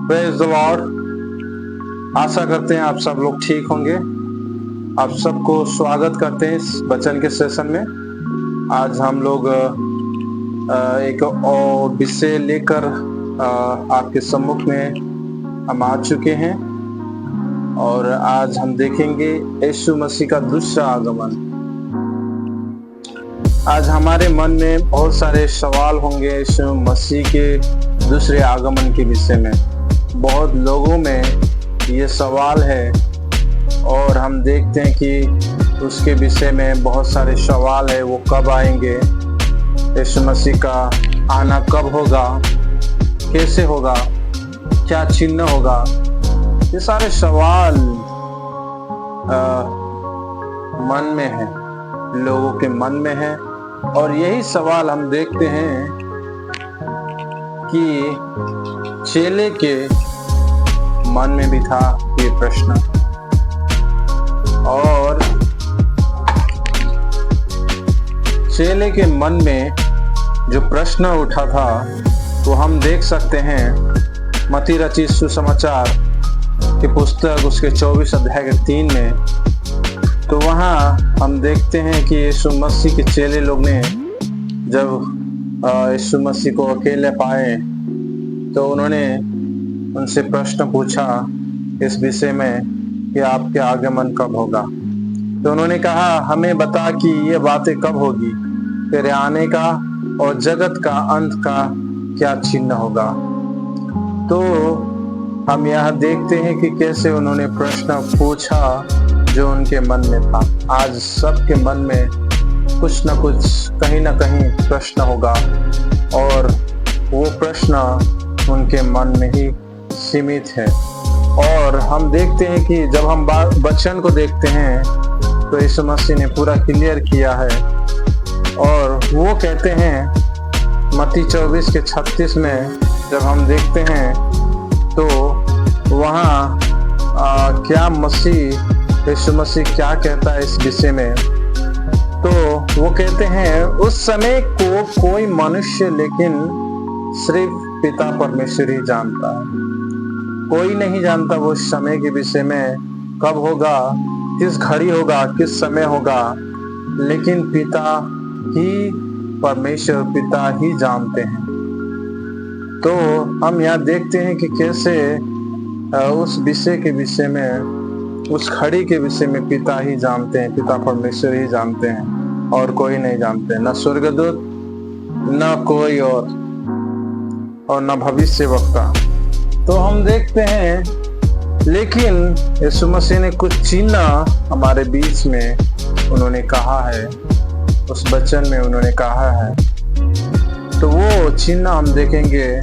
Praise the Lord. आशा करते हैं आप सब लोग ठीक होंगे। आप सबको स्वागत करते हैं इस वचन के सेशन में। आज हम लोग एक और विषय लेकर आपके सम्मुख में हम आ चुके हैं और आज हम देखेंगे यीशु मसीह का दूसरा आगमन। आज हमारे मन में बहुत सारे सवाल होंगे यीशु मसीह के दूसरे आगमन के विषय में। बहुत लोगों में ये सवाल है और हम देखते हैं कि उसके विषय में बहुत सारे सवाल है। वो कब आएंगे, यीशु मसीह का आना कब होगा, कैसे होगा, क्या चिन्ह होगा, ये सारे सवाल मन में है, लोगों के मन में है। और यही सवाल हम देखते हैं कि चेले के मन में भी था ये प्रश्न। और चेले के मन में जो प्रश्न उठा था वो हम देख सकते हैं मत्ती रचित सुसमाचार की पुस्तक उसके 24 अध्याय के 3 में। तो वहाँ हम देखते हैं कि यीशु मसीह के चेले लोग ने जब यीशु मसीह को अकेले पाए तो उन्होंने उनसे प्रश्न पूछा इस विषय में कि आपके आगमन कब होगा। तो उन्होंने कहा, हमें बता कि ये बातें कब होगी, तेरे आने का और जगत का अंत का क्या चिन्ह होगा। तो हम यह देखते हैं कि कैसे उन्होंने प्रश्न पूछा जो उनके मन में था। आज सबके मन में कुछ न कुछ कहीं ना कहीं प्रश्न होगा और वो प्रश्न उनके मन में ही सीमित है। और हम देखते हैं कि जब हम वचन को देखते हैं तो यीशु मसीह ने पूरा क्लियर किया है और वो कहते हैं मत्ती 24 के 36 में जब हम देखते हैं तो वहाँ क्या यीशु मसीह क्या कहता है इस विषय में। तो वो कहते हैं, उस समय को कोई मनुष्य लेकिन सिर्फ पिता परमेश्वर ही जानता है। कोई नहीं जानता वो समय के विषय में, कब होगा, किस घड़ी होगा, किस समय होगा, लेकिन पिता ही, परमेश्वर पिता ही जानते हैं। तो हम यहाँ देखते हैं कि कैसे उस विषय के विषय में, उस घड़ी के विषय में पिता ही जानते हैं, पिता परमेश्वर ही जानते हैं और कोई नहीं जानते, न स्वर्गदूत, न कोई और न भविष्य वक्ता। तो हम देखते हैं लेकिन यीशु मसीह ने कुछ चिन्ह हमारे बीच में उन्होंने कहा है, उस वचन में उन्होंने कहा है। तो वो चिन्ह हम देखेंगे।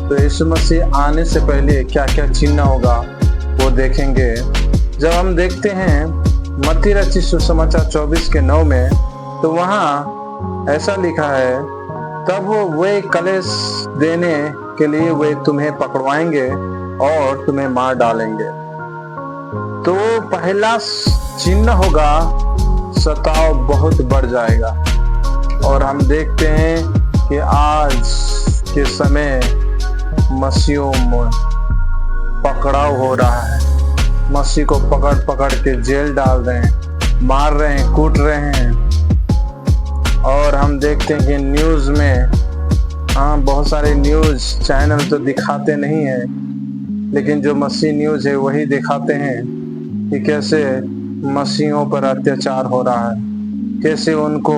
तो यीशु मसीह आने से पहले क्या क्या चिन्ह होगा वो देखेंगे। जब हम देखते हैं मत्ती रचित सुसमाचार 24 के 9 में तो वहाँ ऐसा लिखा है, तब वे कलेश देने के लिए वे तुम्हें पकड़वाएंगे और तुम्हें मार डालेंगे। तो पहला चिन्ह होगा, सताव बहुत बढ़ जाएगा। और हम देखते हैं कि आज के समय मसीहों में पकड़ाव हो रहा है। मसीह को पकड़ पकड़ के जेल डाल रहे हैं, मार रहे हैं, कूट रहे हैं। और हम देखते हैं कि न्यूज़ में बहुत सारे न्यूज़ चैनल तो दिखाते नहीं हैं, लेकिन जो मसीह न्यूज़ है वही दिखाते हैं कि कैसे मसीहों पर अत्याचार हो रहा है, कैसे उनको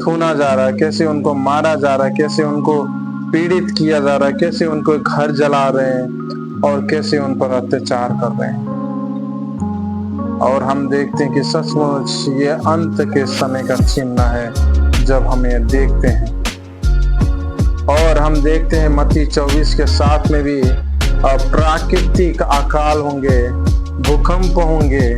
छूना जा रहा है, कैसे उनको मारा जा रहा है, कैसे उनको पीड़ित किया जा रहा है, कैसे उनको घर जला रहे हैं और कैसे उन पर अत्याचार कर रहे हैं। और हम देखते हैं कि सचमुच ये अंत के समय का चिन्ह है जब हम ये देखते हैं। और हम देखते हैं मत्ती 24 के 7 में भी प्राकृतिक अकाल होंगे, भूकंप होंगे,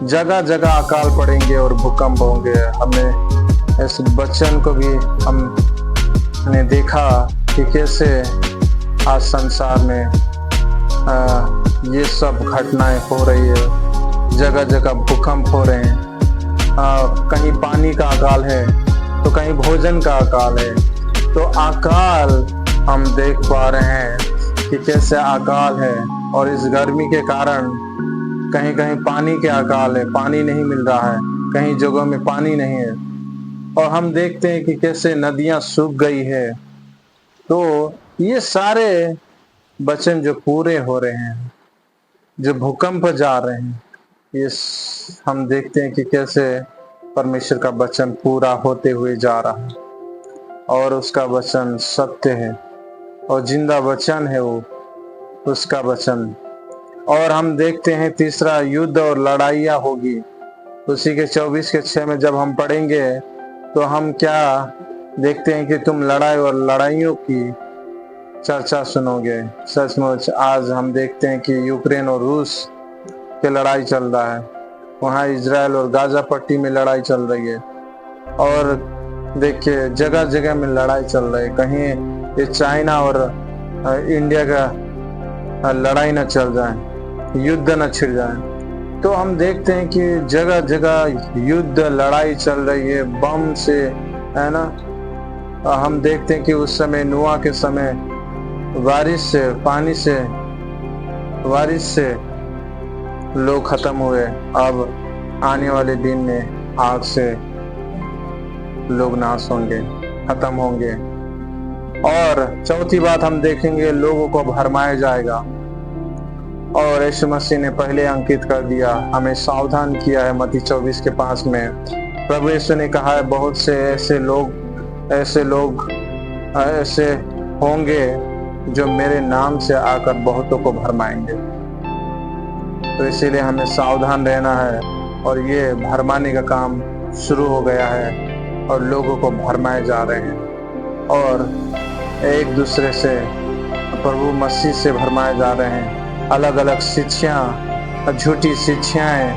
जगह जगह अकाल पड़ेंगे और भूकंप होंगे। हमने इस वचन को भी हमने देखा कि कैसे आज संसार में ये सब घटनाएं हो रही है। जगह जगह भूकंप हो रहे हैं, कहीं पानी का अकाल है तो कहीं भोजन का अकाल है। तो अकाल हम देख पा रहे हैं कि कैसे अकाल है, और इस गर्मी के कारण कहीं कहीं पानी के अकाल है, पानी नहीं मिल रहा है, कहीं जगहों में पानी नहीं है। और हम देखते हैं कि कैसे नदियां सूख गई है। तो ये सारे वचन जो पूरे हो रहे हैं, जो भूकंप जा रहे हैं, ये हम देखते हैं कि कैसे परमेश्वर का वचन पूरा होते हुए जा रहा है, और उसका वचन सत्य है और जिंदा वचन है वो, उसका वचन। और हम देखते हैं तीसरा, युद्ध और लड़ाइयाँ होगी। उसी के 24:6 में जब हम पढ़ेंगे तो हम क्या देखते हैं कि तुम लड़ाई और लड़ाइयों की चर्चा सुनोगे। सचमुच आज हम देखते हैं कि यूक्रेन और रूस की लड़ाई चल रहा है, वहाँ इजराइल और गाजा पट्टी में लड़ाई चल रही है, और देखिए जगह जगह में लड़ाई चल रही है। कहीं ये चाइना और इंडिया का लड़ाई न चल जाए, युद्ध न छिड़ जाए। तो हम देखते हैं कि जगह जगह युद्ध लड़ाई चल रही है, बम से, है ना। हम देखते हैं कि उस समय नूह के समय बारिश से, पानी से, बारिश से लोग खत्म हुए। अब आने वाले दिन में आग से लोग नाश होंगे, खत्म होंगे। और चौथी बात हम देखेंगे, लोगों को भरमाया जाएगा। और यीशु मसीह ने पहले अंकित कर दिया, हमें सावधान किया है मत्ती 24:5 में। प्रभु यीशु ने कहा है, बहुत से ऐसे लोग ऐसे होंगे जो मेरे नाम से आकर बहुतों को भरमाएंगे। तो इसीलिए हमें सावधान रहना है। और ये भरमाने का काम शुरू हो गया है और लोगों को भरमाए जा रहे हैं, और एक दूसरे से, प्रभु मसीह से भरमाए जा रहे हैं। अलग अलग शिक्षाएं, झूठी शिक्षाएं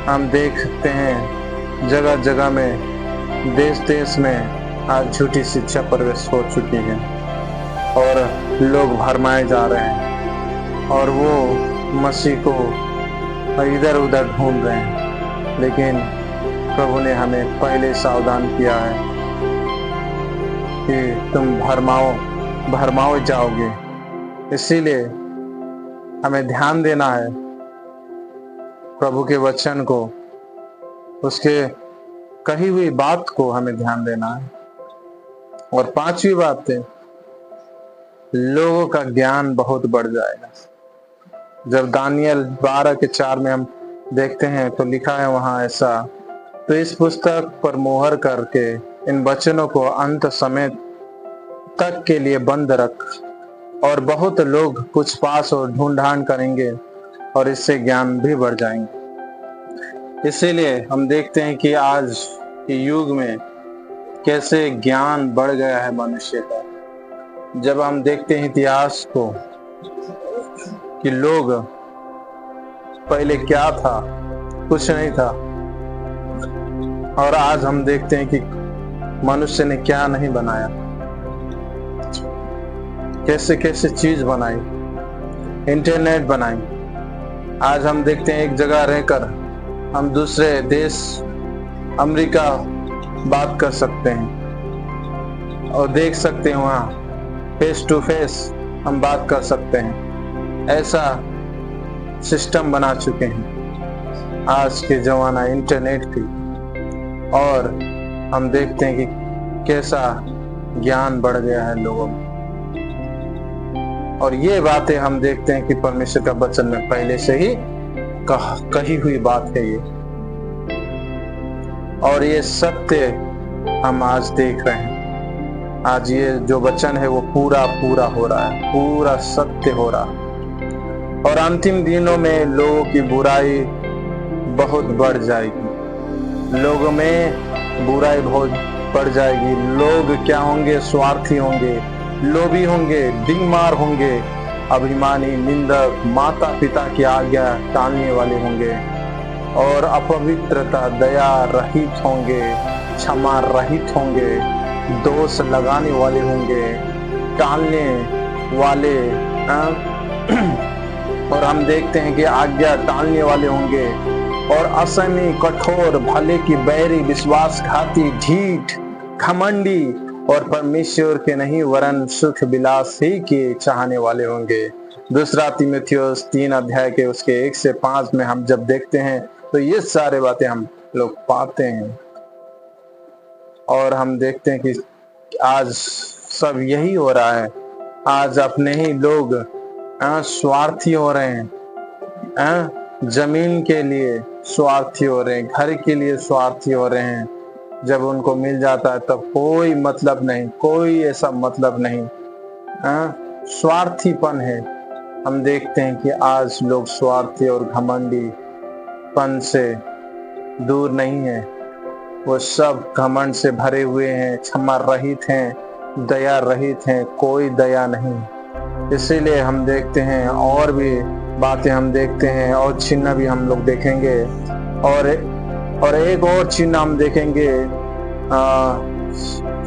हम देखते हैं जगह जगह में, देश देश में आज झूठी शिक्षा प्रवेश हो चुकी है और लोग भरमाए जा रहे हैं, और वो मसीह को इधर उधर ढूंढ रहे हैं। लेकिन प्रभु ने हमें पहले सावधान किया है कि तुम भरमाओ जाओगे। इसीलिए हमें ध्यान देना है प्रभु के वचन को, उसके कही हुई बात को हमें ध्यान देना है। और पांचवी बात है, लोगों का ज्ञान बहुत बढ़ जाएगा। जब दानियल 12:4 में हम देखते हैं तो लिखा है वहां ऐसा, तो इस पुस्तक पर मोहर करके इन वचनों को अंत समय तक के लिए बंद रख, और बहुत लोग पूछताछ और ढूंढान करेंगे और इससे ज्ञान भी बढ़ जाएंगे। इसीलिए हम देखते हैं कि आज के युग में कैसे ज्ञान बढ़ गया है मनुष्य का। जब हम देखते हैं इतिहास को कि लोग पहले क्या था, कुछ नहीं था, और आज हम देखते हैं कि मनुष्य ने क्या नहीं बनाया, कैसे कैसे चीज बनाई, इंटरनेट बनाई। आज हम देखते हैं एक जगह रहकर हम दूसरे देश, अमेरिका बात कर सकते हैं और देख सकते हैं, वहाँ फेस टू फेस हम बात कर सकते हैं। ऐसा सिस्टम बना चुके हैं आज के जमाना इंटरनेट की। और हम देखते हैं कि कैसा ज्ञान बढ़ गया है लोगों में, और ये बातें हम देखते हैं कि परमेश्वर का वचन में पहले से ही कही हुई बात है ये, और ये सत्य हम आज देख रहे हैं। आज ये जो वचन है वो पूरा हो रहा है, पूरा सत्य हो रहा है। और अंतिम दिनों में लोगों की बुराई बहुत बढ़ जाएगी, लोगों में बुराई बहुत बढ़ जाएगी। लोग क्या होंगे? स्वार्थी होंगे, लोभी होंगे, डिंगमार होंगे, अभिमानी, निंदक, माता पिता की आज्ञा टालने वाले होंगे, और अपवित्रता, दया रहित होंगे, क्षमा रहित होंगे, दोष लगाने वाले होंगे, टालने वाले, और हम देखते हैं कि आज्ञा टालने वाले होंगे, और असमी, कठोर, भले की बैरी, विश्वासघाती, ढीठ, घमंडी, और परमेश्वर के नहीं वरन सुख विलास ही के चाहने वाले होंगे। दूसरा तीमुथियुस 3 अध्याय के उसके 1 से 5 में हम जब देखते हैं तो ये सारे बातें हम लोग पाते हैं। और हम देखते हैं कि आज सब यही हो रहा है। आज अपने ही लोग स्वार्थी हो रहे हैं, जमीन के लिए स्वार्थी हो रहे हैं, घर के लिए स्वार्थी हो रहे हैं। जब उनको मिल जाता है तब कोई मतलब नहीं, कोई ऐसा मतलब नहीं, स्वार्थीपन है। हम देखते हैं कि आज लोग स्वार्थी और घमंडी पन से दूर नहीं है, वो सब घमंड से भरे हुए हैं, क्षमा रहित हैं, दया रहित हैं, कोई दया नहीं। इसीलिए हम देखते हैं और भी बातें हम देखते हैं और चिन्ह भी हम लोग देखेंगे। और एक और चिन्ह हम देखेंगे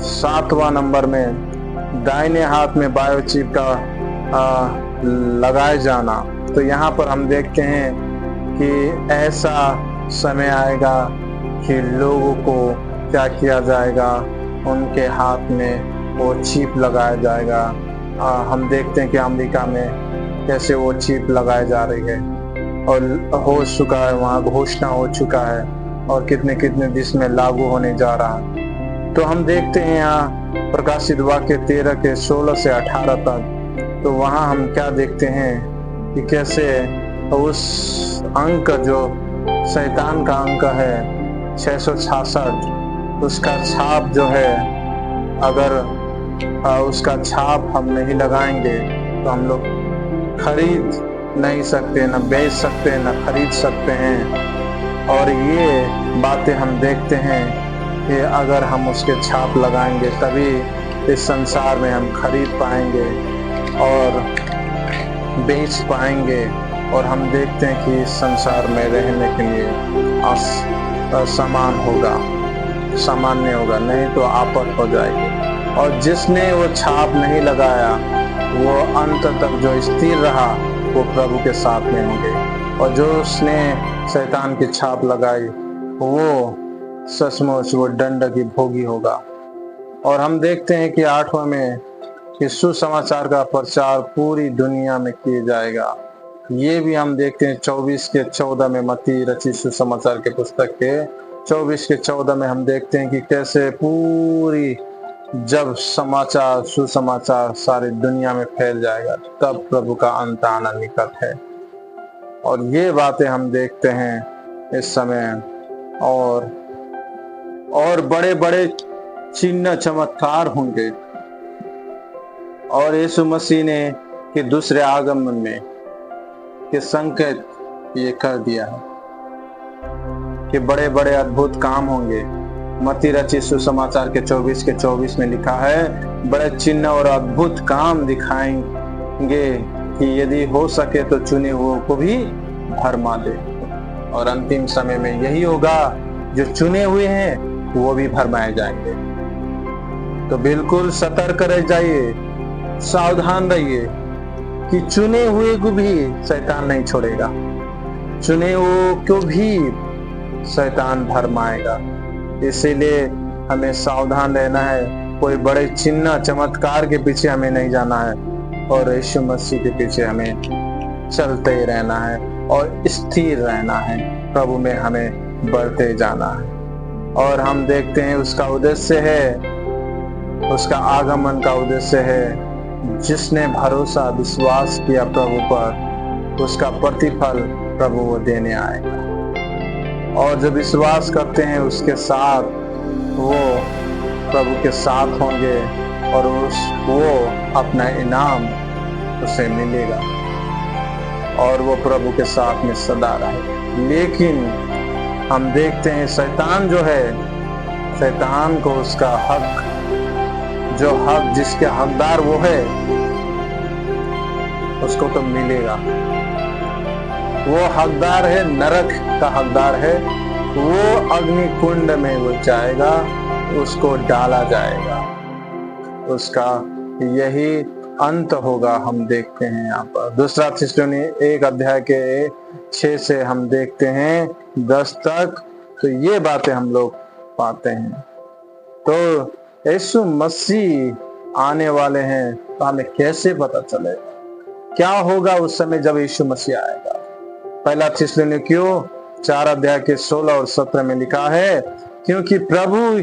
7वां नंबर में, दाहिने हाथ में बायोचिप का लगाए जाना। तो यहाँ पर हम देखते हैं कि ऐसा समय आएगा कि लोगों को क्या किया जाएगा, उनके हाथ में वो चिप लगाया जाएगा। हम देखते हैं कि अमेरिका में कैसे वो चिप लगाई जा रही है और हो चुका है, वहाँ घोषणा हो चुका है और कितने कितने देश में लागू होने जा रहा है। तो हम देखते हैं यहाँ प्रकाशित वाक्य 13 के 16 से 18 तक। तो वहाँ हम क्या देखते हैं कि कैसे उस अंक जो शैतान का अंक है 666, उसका छाप जो है, अगर उसका छाप हम नहीं लगाएंगे तो हम लोग खरीद नहीं सकते, न बेच सकते, न खरीद सकते हैं। और ये बातें हम देखते हैं कि अगर हम उसके छाप लगाएंगे तभी इस संसार में हम खरीद पाएंगे और बेच पाएंगे। और हम देखते हैं कि इस संसार में रहने के लिए सामान होगा, सामान्य होगा, नहीं तो आफत हो जाएगी। और जिसने वो छाप नहीं लगाया वो अंत तक जो स्थिर रहा वो प्रभु के साथ में होंगे। और जो उसने शैतान की छाप लगाई वो सचमुच वो दंड की भोगी होगा। और हम देखते हैं कि 8वां में कि सुसमाचार का प्रचार पूरी दुनिया में किया जाएगा। ये भी हम देखते हैं 24 के 14 में, मत्ती रचित सुसमाचार के पुस्तक के 24 के 14 में हम देखते हैं कि कैसे पूरी जब समाचार सुसमाचार सारी दुनिया में फैल जाएगा तब प्रभु का अंत आना निकट है। और ये बातें हम देखते हैं इस समय। और बड़े बड़े चिन्ह चमत्कार होंगे। और यीशु मसीह ने कि दूसरे आगमन में के संकेत ये कर दिया है कि बड़े बड़े अद्भुत काम होंगे। मत्ती रचित सुसमाचार के 24 के 24 में लिखा है, बड़े चिन्ह और अद्भुत काम दिखाएंगे कि यदि हो सके तो चुने हुए को भी भरमा दे। और अंतिम समय में यही होगा, जो चुने हुए हैं वो भी भरमाए जाएंगे। तो बिल्कुल सतर्क रह जाइए, सावधान रहिए कि चुने हुए को भी शैतान नहीं छोड़ेगा, चुने हुए को भी शैतान भरमाएगा। इसीलिए हमें सावधान रहना है। कोई बड़े चिन्ह चमत्कार के पीछे हमें नहीं जाना है और यीशु मसीह के पीछे हमें चलते ही रहना है और स्थिर रहना है। प्रभु में हमें बढ़ते जाना है। और हम देखते हैं उसका उद्देश्य है, उसका आगमन का उद्देश्य है, जिसने भरोसा विश्वास किया प्रभु पर उसका प्रतिफल प्रभु वो देने आएगा। और जो विश्वास करते हैं उसके साथ वो प्रभु के साथ होंगे और वो अपना इनाम उसे मिलेगा और वो प्रभु के साथ में सदा रहे। लेकिन हम देखते हैं शैतान जो है, शैतान को उसका हक, जो हक जिसके हकदार वो है उसको तो मिलेगा। वो हकदार है, नरक का हकदार है, वो अग्नि कुंड में वो जाएगा, उसको डाला जाएगा, उसका यही अंत होगा। हम देखते हैं यहाँ पर दूसरा थिस्सलुनी 1 अध्याय के 6 से हम देखते हैं 10 तक। तो ये बातें हम लोग पाते हैं। तो यीशु मसीह आने वाले हैं तो हमें कैसे पता चलेगा? क्या होगा उस समय जब यीशु मसीह आएगा? पहला थिस्सलुनीकियों 4 अध्याय के 16 और 17 में लिखा है, क्योंकि प्रभु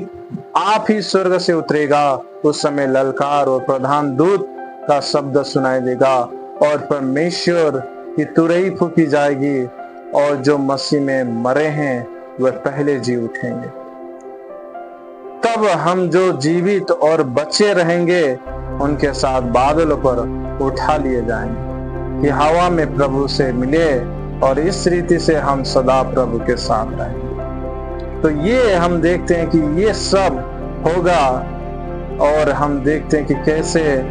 आप ही स्वर्ग से उतरेगा, उस समय ललकार और प्रधान दूत का शब्द सुनाई देगा और परमेश्वर की तुरही फूंकी जाएगी और जो मसीह में मरे हैं वह पहले जी उठेंगे। तब हम जो जीवित और बचे रहेंगे उनके साथ बादलों पर उठा लिए जाएंगे कि हवा में प्रभु से मिले और इस रीति से हम सदा प्रभु के साथ रहेंगे। तो ये हम देखते हैं कि ये सब होगा और हम देखते हैं कि कैसे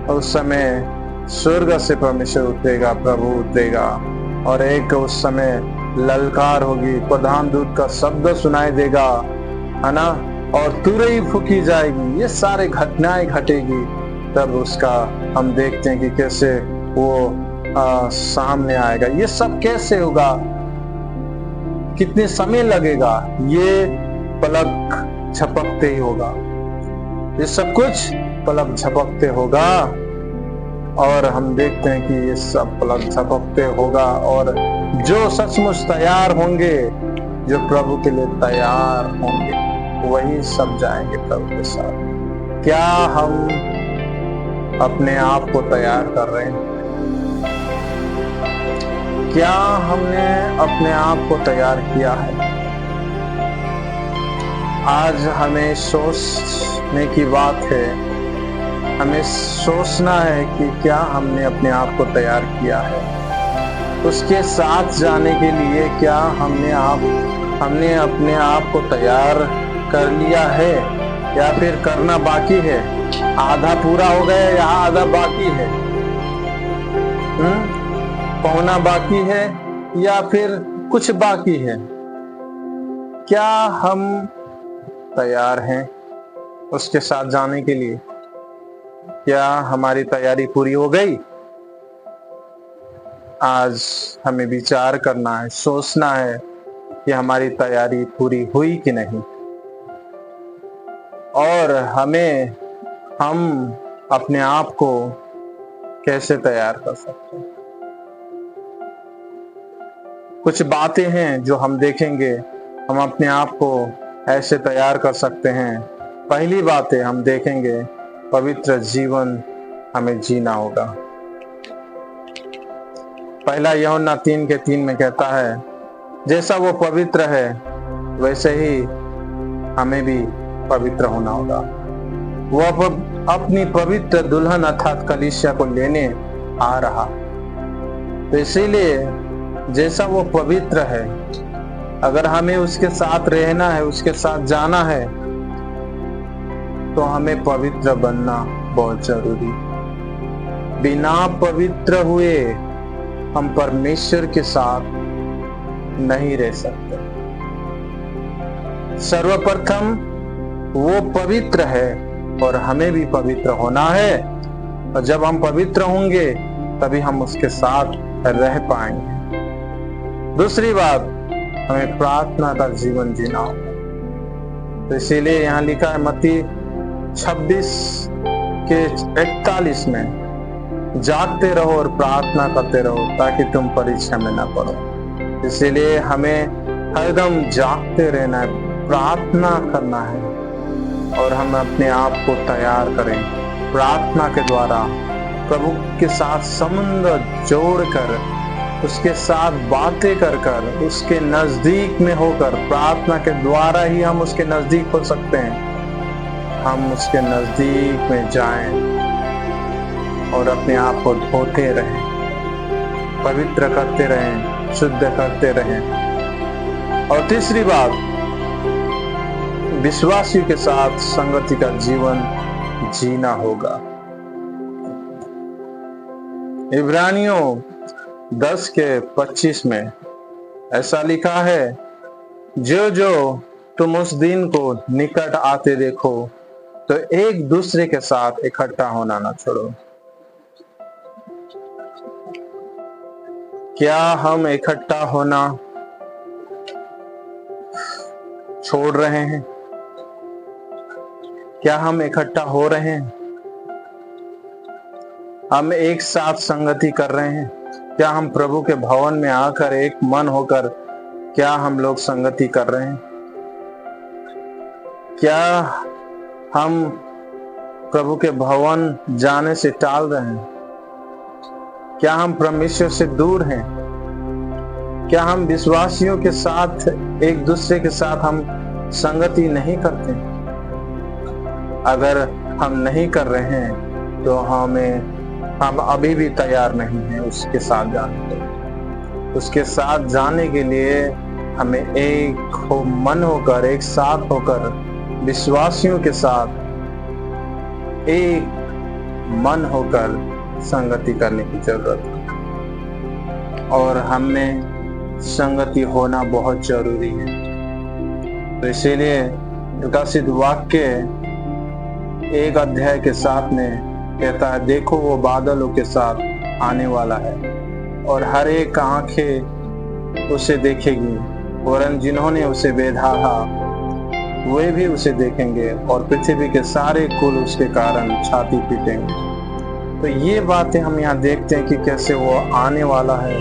उस समय स्वर्ग से परमेश्वर उतरेगा, प्रभु उतरेगा और एक उस समय ललकार होगी, प्रधान दूत का शब्द सुनाई देगा, है ना, और तुरही फूंकी जाएगी। ये सारे घटनाएं घटेगी। तब उसका हम देखते हैं कि कैसे वो सामने आएगा। ये सब कैसे होगा, कितने समय लगेगा? ये पलक झपकते ही होगा। ये सब कुछ पलक झपकते होगा और हम देखते हैं कि ये सब पलक झपकते होगा और जो सचमुच तैयार होंगे, जो प्रभु के लिए तैयार होंगे, वही सब जाएंगे प्रभु के साथ। क्या हम अपने आप को तैयार कर रहे हैं? क्या हमने अपने आप को तैयार किया है? आज हमें सोचने की बात है, हमें सोचना है कि क्या हमने अपने आप को तैयार किया है। उसके साथ जाने के लिए क्या हमने अपने आप को तैयार कर लिया है या फिर करना बाकी है? आधा पूरा हो गया या आधा बाकी है? पौना बाकी है या फिर कुछ बाकी है? क्या हम तैयार हैं उसके साथ जाने के लिए? क्या हमारी तैयारी पूरी हो गई? आज हमें विचार करना है, सोचना है कि हमारी तैयारी पूरी हुई कि नहीं और हम अपने आप को कैसे तैयार कर सकते हैं। कुछ बातें हैं जो हम देखेंगे, हम अपने आप को ऐसे तैयार कर सकते हैं। पहली बात है, हम देखेंगे पवित्र जीवन हमें जीना होगा। पहला यूहन्ना 3:3 में कहता है, जैसा वो पवित्र है वैसे ही हमें भी पवित्र होना होगा। वो अपनी पवित्र दुल्हन अर्थात कलीसिया को लेने आ रहा, तो इसीलिए जैसा वो पवित्र है, अगर हमें उसके साथ रहना है, उसके साथ जाना है, तो हमें पवित्र बनना बहुत जरूरी। बिना पवित्र हुए हम परमेश्वर के साथ नहीं रह सकते। सर्वप्रथम वो पवित्र है और हमें भी पवित्र होना है, और जब हम पवित्र होंगे तभी हम उसके साथ रह पाएंगे। दूसरी बात, हमें प्रार्थना का जीवन जीना होगा। तो इसीलिए यहाँ लिखा है मत्ती 26:41 में, जागते रहो और प्रार्थना करते रहो ताकि तुम परीक्षा में न पड़ो। इसीलिए हमें हरदम जागते रहना है, प्रार्थना करना है और हम अपने आप को तैयार करें। प्रार्थना के द्वारा प्रभु के साथ संबंध जोड़कर, उसके साथ बातें कर उसके नजदीक में होकर, प्रार्थना के द्वारा ही हम उसके नजदीक हो सकते हैं। हम उसके नजदीक में जाएं और अपने आप को धोते रहें, पवित्र करते रहें, शुद्ध करते रहें। और तीसरी बात, विश्वासियों के साथ संगति का जीवन जीना होगा। इब्रानियों 10:25 में ऐसा लिखा है, जो जो तुम उस दिन को निकट आते देखो तो एक दूसरे के साथ इकट्ठा होना ना छोड़ो। क्या हम इकट्ठा होना छोड़ रहे हैं? क्या हम इकट्ठा हो रहे हैं? हम एक साथ संगति कर रहे हैं? क्या हम प्रभु के भवन में आकर एक मन होकर क्या हम लोग संगति कर रहे हैं? क्या हम प्रभु के भवन जाने से टाल रहे हैं? क्या हम परमेश्वर से दूर हैं? क्या हम विश्वासियों के साथ एक दूसरे के साथ हम संगति नहीं करते? अगर हम नहीं कर रहे हैं तो हम अभी भी तैयार नहीं हैं उसके साथ जाने के लिए। उसके साथ जाने के लिए हमें एक मन होकर, एक साथ होकर, विश्वासियों के साथ एक मन होकर संगति करने की जरूरत है। और हमें संगति होना बहुत जरूरी है। तो इसीलिए प्रकाशित वाक्य 1 अध्याय के 7 में कहता है, देखो वो बादलों के साथ आने वाला है और हर एक आंखें उसे देखेगी, वरन जिन्होंने उसे बेधा था वे भी उसे देखेंगे और पृथ्वी के सारे कुल उसके कारण छाती पीटेंगे। तो ये बातें हम यहाँ देखते हैं कि कैसे वो आने वाला है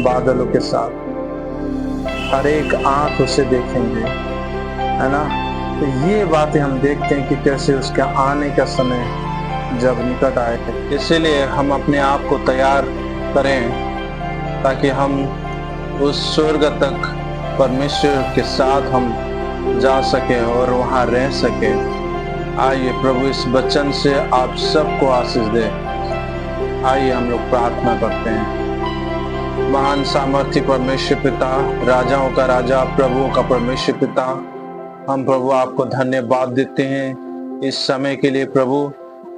बादलों के साथ, हर एक आंख उसे देखेंगे, है ना। तो ये बातें हम देखते हैं कि कैसे उसके आने का समय जब निकट आए। इसीलिए हम अपने आप को तैयार करें ताकि हम उस स्वर्ग तक परमेश्वर के साथ हम जा सके और वहां रह सके। आइए प्रभु इस वचन से आप सबको आशीष दे। आइए हम लोग प्रार्थना करते हैं। महान सामर्थ्य परमेश्वर पिता, राजाओं का राजा, प्रभुओं का परमेश्वर पिता, हम प्रभु आपको धन्यवाद देते हैं इस समय के लिए प्रभु,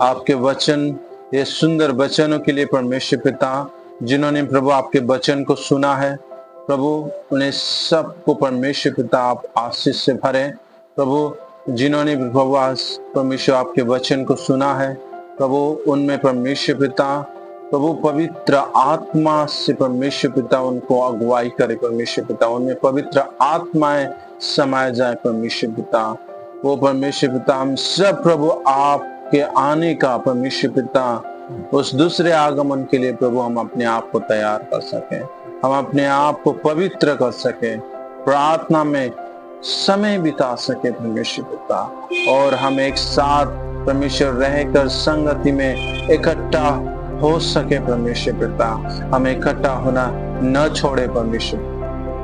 आपके वचन, ये सुंदर वचनों के लिए परमेश्वर पिता, जिन्होंने प्रभु आपके वचन को सुना है प्रभु, उन्हें सबको परमेश्वर पिता आप आशीष से भरे प्रभु। जिन्होंने प्रभु परमेश्वर आपके वचन को सुना है प्रभु, उनमें परमेश्वर पिता प्रभु पवित्र आत्मा से परमेश्वर पिता उनको अगुवाई करे परमेश्वर पिता, उनमें पवित्र आत्माएं समाये जाए परमेश्वर पिता। वो परमेश्वर पिता हम सब प्रभु आपके आने का परमेश्वर पिता, उस दूसरे आगमन के लिए प्रभु हम अपने आप को तैयार कर सके, हम अपने आप को पवित्र कर सके, प्रार्थना में समय बिता सके परमेश्वर पिता, और हम एक साथ परमेश्वर रहकर संगति में इकट्ठा हो सके परमेश्वर पिता। हम इकट्ठा होना न छोड़े परमेश्वर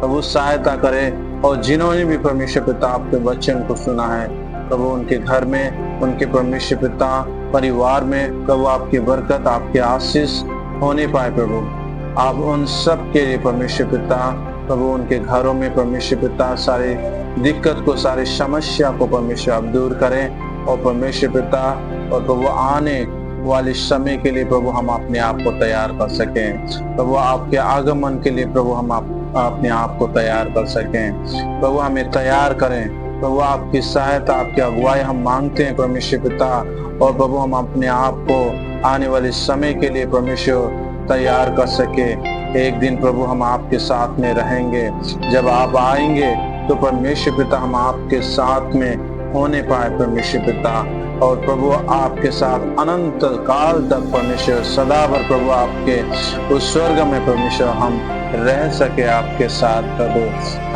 प्रभु, सहायता करे। और जिन्होंने भी परमेश्वर पिता आपके वचन को सुना है प्रभु, उनके घर में, उनके परमेश्वर पिता परिवार में प्रभु आपकी बरकत, आपके आशीष होने पाए प्रभु। आप उन सब के लिए परमेश्वर पिता प्रभु, उनके घरों में परमेश्वर पिता सारे दिक्कत को, सारे समस्या को परमेश्वर आप दूर करें। और परमेश्वर पिता और प्रभु आने वाले समय के लिए प्रभु हम अपने आप को तैयार कर सकें प्रभु, आपके आगमन के लिए प्रभु हम अपने आप को तैयार कर सकें प्रभु, हमें तैयार करें प्रभु। आपकी सहायता, आपकी अगुवाई हम मांगते हैं परमेश्वर पिता। और प्रभु हम अपने आप को आने वाले समय के लिए परमेश्वर तैयार कर सके। एक दिन प्रभु हम आपके साथ में रहेंगे, जब आप आएंगे तो परमेश्वर पिता हम आपके साथ में होने पाए परमेश्वर पिता। और प्रभु आपके साथ अनंत काल तक परमेश्वर सदावर प्रभु आपके उस स्वर्ग में परमेश्वर हम रह सके आपके साथ प्रभु।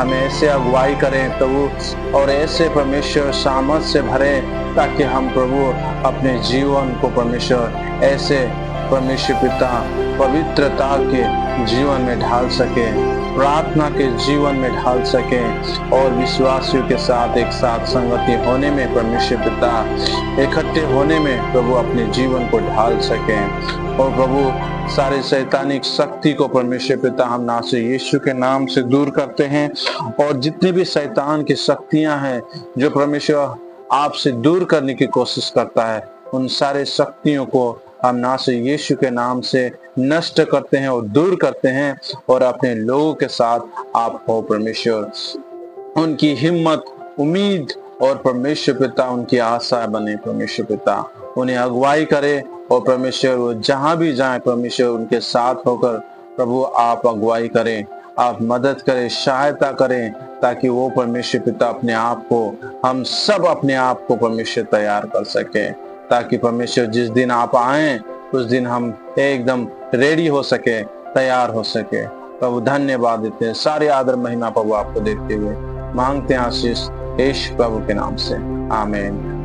हमें ऐसे अगुवाई करें प्रभु, और ऐसे परमेश्वर सामर्थ से भरे ताकि हम प्रभु अपने जीवन को परमेश्वर ऐसे परमेश्वर पिता पवित्रता के जीवन में ढाल सके, प्रार्थना के जीवन में ढाल सके, और विश्वासियों के साथ एक साथ संगति होने में परमेश्वर पिता इकट्ठे होने में प्रभु अपने जीवन को ढाल सके। और प्रभु सारे शैतानिक शक्ति को परमेश्वर पिता हम नासरी यीशु के नाम से दूर करते हैं। और जितनी भी शैतान की शक्तियां हैं जो परमेश्वर आपसे दूर करने की कोशिश करता है, उन सारे शक्तियों को हम नासरी यीशु के नाम से नष्ट करते हैं और दूर करते हैं। और अपने लोगों के साथ आप हो परमेश्वर, उनकी हिम्मत, उम्मीद और परमेश्वर पिता उनकी आशा बने परमेश्वर पिता, उन्हें अगुवाई करे। और परमेश्वर वो जहां भी जाए परमेश्वर उनके साथ होकर प्रभु आप अगुवाई करें, आप मदद करें, सहायता करें ताकि वो परमेश्वर पिता अपने आप को, हम सब अपने आप को परमेश्वर तैयार कर सके, ताकि परमेश्वर जिस दिन आप आए उस दिन हम एकदम रेडी हो सके, तैयार हो सके। प्रभु धन्यवाद देते हैं, सारे आदर महिमा प्रभु आपको देते हुए मांगते हैं आशीष यीशु प्रभु के नाम से, आमीन।